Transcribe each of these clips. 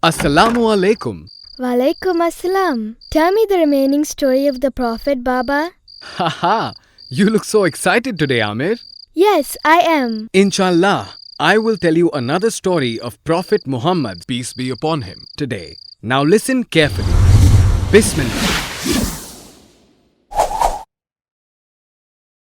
AssalamuAlaikum. Walaikum assalam. Tell me the remaining story of the Prophet, Baba. Haha, you look so excited today, Amir. Yes, I am. Inshallah, I will tell you another story of Prophet Muhammad, peace be upon him, today. Now listen carefully. Bismillah.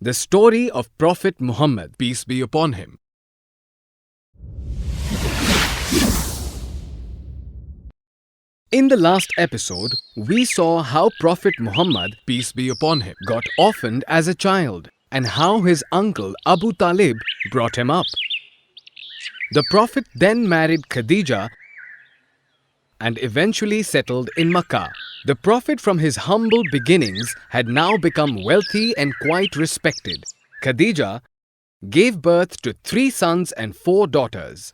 The story of Prophet Muhammad, peace be upon him. In the last episode, we saw how Prophet Muhammad, peace be upon him, got orphaned as a child and how his uncle Abu Talib brought him up. The Prophet then married Khadija and eventually settled in Makkah. The Prophet from his humble beginnings had now become wealthy and quite respected. Khadija gave birth to 3 sons and 4 daughters.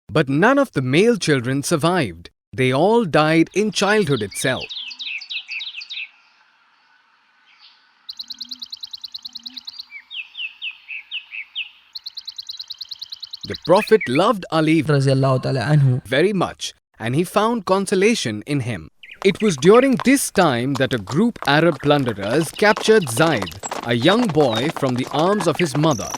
But none of the male children survived. They all died in childhood itself. The Prophet loved Ali very much, and he found consolation in him. It was during this time that a group Arab plunderers captured Zayd, a young boy, from the arms of his mother.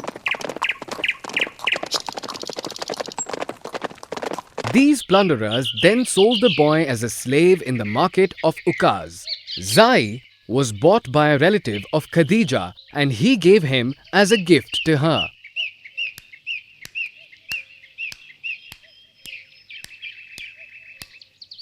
These plunderers then sold the boy as a slave in the market of Ukaz. Zayd was bought by a relative of Khadija and he gave him as a gift to her.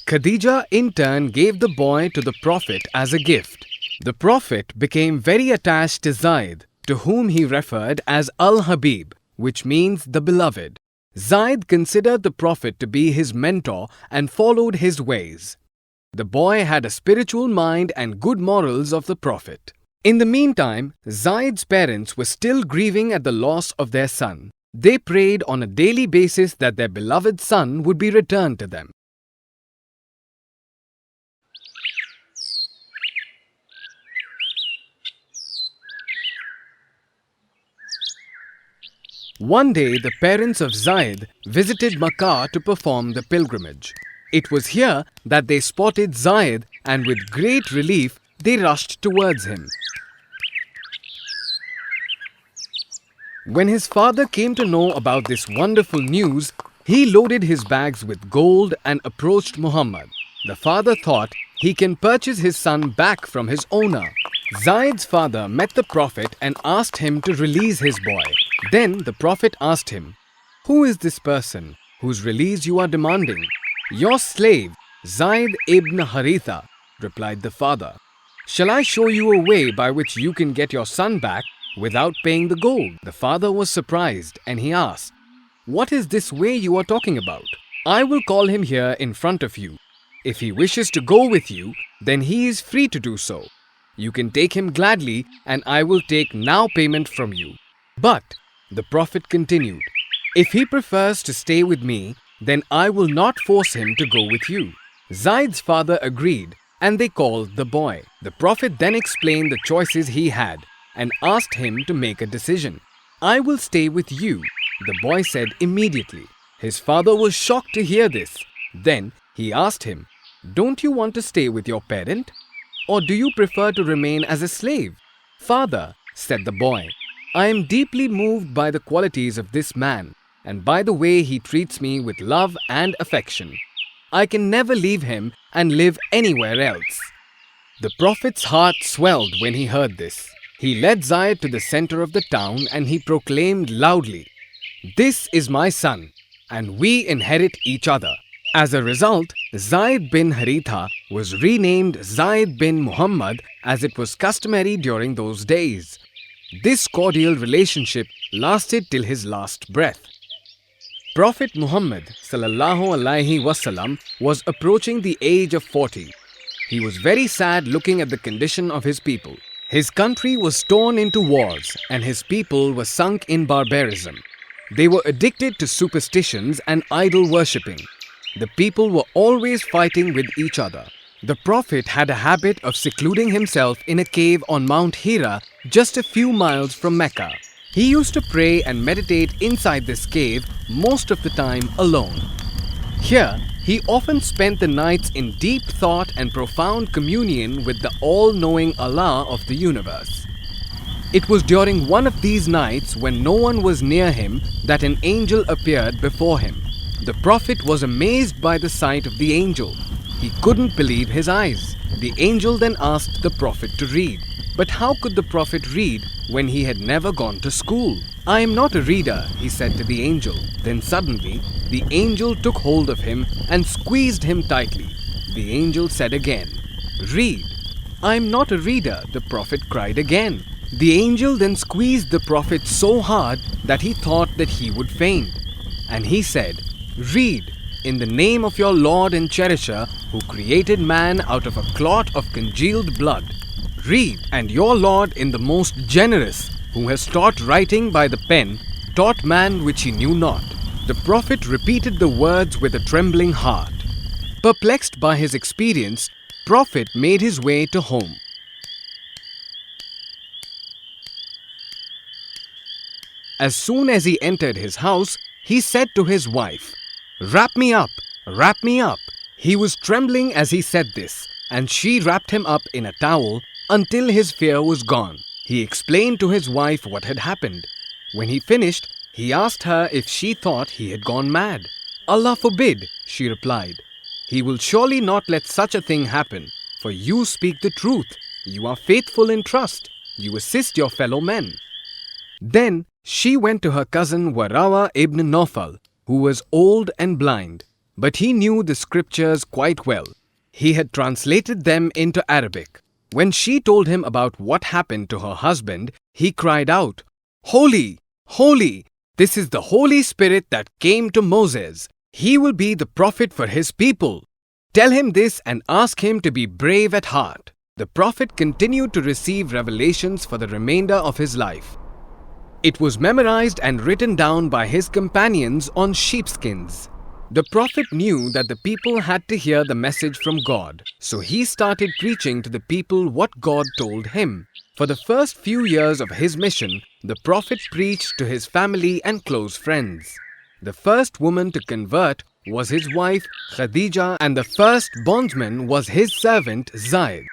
Khadija in turn gave the boy to the Prophet as a gift. The Prophet became very attached to Zayd, to whom he referred as Al-Habib, which means the beloved. Zayd considered the Prophet to be his mentor and followed his ways. The boy had a spiritual mind and good morals of the Prophet. In the meantime, Zayd's parents were still grieving at the loss of their son. They prayed on a daily basis that their beloved son would be returned to them. One day, the parents of Zayd visited Makkah to perform the pilgrimage. It was here that they spotted Zayd, and with great relief, they rushed towards him. When his father came to know about this wonderful news, he loaded his bags with gold and approached Muhammad. The father thought he can purchase his son back from his owner. Zayd's father met the Prophet and asked him to release his boy. Then the Prophet asked him, "Who is this person whose release you are demanding?" "Your slave, Zayd bin Haritha," replied the father. "Shall I show you a way by which you can get your son back without paying the gold?" The father was surprised and he asked, "What is this way you are talking about? I will call him here in front of you. If he wishes to go with you, then he is free to do so. You can take him gladly and I will take now payment from you. But," the Prophet continued, "if he prefers to stay with me, then I will not force him to go with you." Zayd's father agreed and they called the boy. The Prophet then explained the choices he had and asked him to make a decision. "I will stay with you," the boy said immediately. His father was shocked to hear this. Then he asked him, "Don't you want to stay with your parent? Or do you prefer to remain as a slave?" "Father," said the boy, "I am deeply moved by the qualities of this man and by the way he treats me with love and affection. I can never leave him and live anywhere else." The Prophet's heart swelled when he heard this. He led Zayd to the center of the town and he proclaimed loudly, "This is my son, and we inherit each other." As a result, Zayd bin Haritha was renamed Zayd bin Muhammad as it was customary during those days. This cordial relationship lasted till his last breath. Prophet Muhammad ﷺ was approaching the age of 40. He was very sad looking at the condition of his people. His country was torn into wars and his people were sunk in barbarism. They were addicted to superstitions and idol worshipping. The people were always fighting with each other. The Prophet had a habit of secluding himself in a cave on Mount Hira, just a few miles from Mecca. He used to pray and meditate inside this cave most of the time alone. Here, he often spent the nights in deep thought and profound communion with the all-knowing Allah of the universe. It was during one of these nights when no one was near him that an angel appeared before him. The Prophet was amazed by the sight of the angel. He couldn't believe his eyes. The angel then asked the Prophet to read. But how could the Prophet read when he had never gone to school? "I am not a reader," he said to the angel. Then suddenly, the angel took hold of him and squeezed him tightly. The angel said again, "Read." "I am not a reader," the Prophet cried again. The angel then squeezed the Prophet so hard that he thought that he would faint. And he said, "Read, in the name of your Lord and Cherisher, who created man out of a clot of congealed blood. Read, and your Lord in the most generous, who has taught writing by the pen, taught man which he knew not." The Prophet repeated the words with a trembling heart. Perplexed by his experience, Prophet made his way to home. As soon as he entered his house, he said to his wife, "Wrap me up, wrap me up." He was trembling as he said this, and she wrapped him up in a towel until his fear was gone. He explained to his wife what had happened. When he finished, he asked her if she thought he had gone mad. "Allah forbid," she replied. "He will surely not let such a thing happen, for you speak the truth. You are faithful in trust. You assist your fellow men." Then she went to her cousin Warawa ibn Nawfal, who was old and blind, but he knew the scriptures quite well. He had translated them into Arabic. When she told him about what happened to her husband, he cried out, "Holy, holy, this is the Holy Spirit that came to Moses. He will be the prophet for his people. Tell him this and ask him to be brave at heart." The Prophet continued to receive revelations for the remainder of his life. It was memorized and written down by his companions on sheepskins. The Prophet knew that the people had to hear the message from God, so he started preaching to the people what God told him. For the first few years of his mission, the Prophet preached to his family and close friends. The first woman to convert was his wife Khadija, and the first bondsman was his servant Zayd.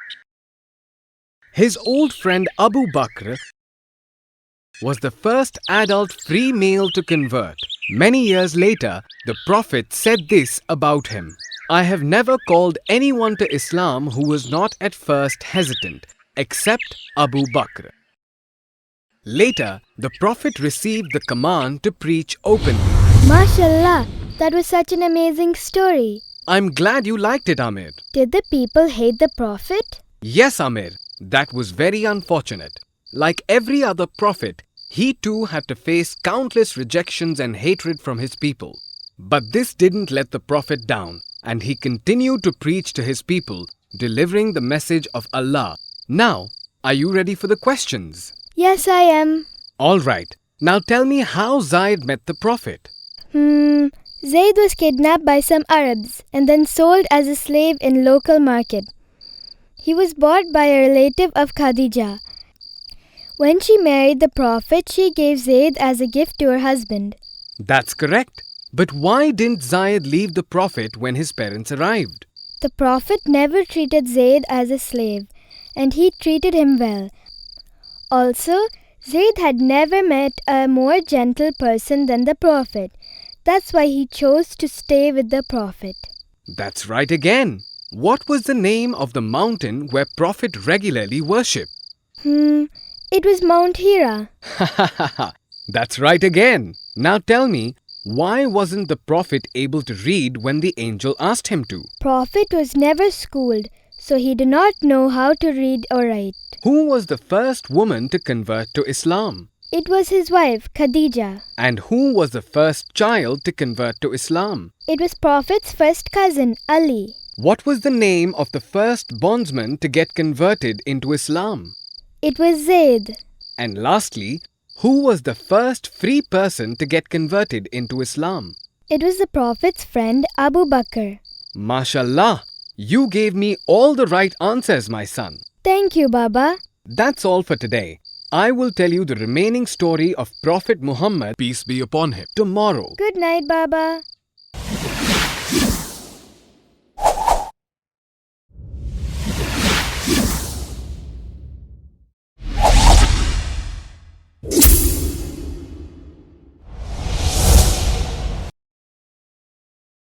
His old friend Abu Bakr was the first adult free male to convert. Many years later, the Prophet said this about him: "I have never called anyone to Islam who was not at first hesitant, except Abu Bakr." Later, the Prophet received the command to preach openly. MashaAllah, that was such an amazing story. I'm glad you liked it, Amir. Did the people hate the Prophet? Yes, Amir, that was very unfortunate. Like every other prophet, he too had to face countless rejections and hatred from his people. But this didn't let the Prophet down, and he continued to preach to his people, delivering the message of Allah. Now, are you ready for the questions? Yes, I am. Alright, now tell me how Zayd met the Prophet. Zayd was kidnapped by some Arabs and then sold as a slave in local market. He was bought by a relative of Khadija. When she married the Prophet, she gave Zayd as a gift to her husband. That's correct. But why didn't Zayd leave the Prophet when his parents arrived? The Prophet never treated Zayd as a slave, and he treated him well. Also, Zayd had never met a more gentle person than the Prophet. That's why he chose to stay with the Prophet. That's right again. What was the name of the mountain where Prophet regularly worshipped? It was Mount Hira. That's right again. Now tell me, why wasn't the Prophet able to read when the angel asked him to? Prophet was never schooled, so he did not know how to read or write. Who was the first woman to convert to Islam? It was his wife, Khadija. And who was the first child to convert to Islam? It was Prophet's first cousin, Ali. What was the name of the first bondsman to get converted into Islam? It was Zayd. And lastly, who was the first free person to get converted into Islam? It was the Prophet's friend Abu Bakr. MashaAllah, you gave me all the right answers, my son. Thank you, Baba. That's all for today. I will tell you the remaining story of Prophet Muhammad, peace be upon him, tomorrow. Good night, Baba.